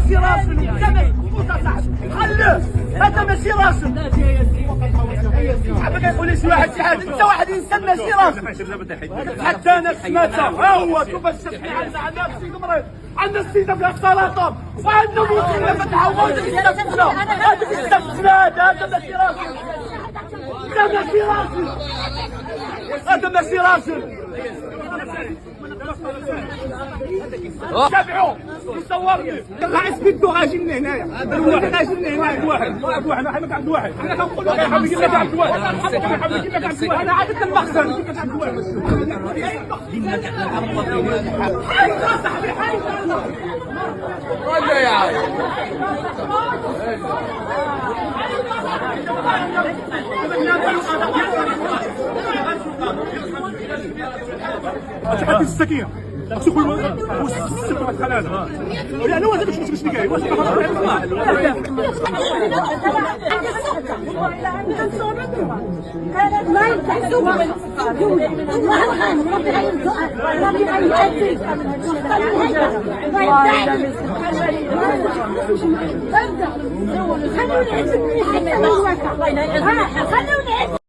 ماشي راسل، خليه، هذا ماشي راسل. حبك يقول لي شي واحد شي حاجه، انت واحد انسان ماشي راسل. حتى انا سمعتها، ها هو شوف الشفنا عندنا السيد مريض، عندنا السيده فيها السرطان، وعندنا مصيبه فتحه وهذا يستفزنا، هذا يستفزنا، هذا ماشي راسل، هذا ماشي راسل، هذا ماشي راسل. تابعوا يصورني رئيس بيدو غاجي من هنايا، غاجي من هنايا واحد انا حنا عند واحد، انا كنقول لك يا حبيبي لك عند واحد، انا عادة المخزن كيف عند واحد. حي صاحبي حي ولا يا عاد تحدي السكينه شوفوا واش السبب بحال هذا انا واش باش نكاي واش كانت ما يتحسوا خلوني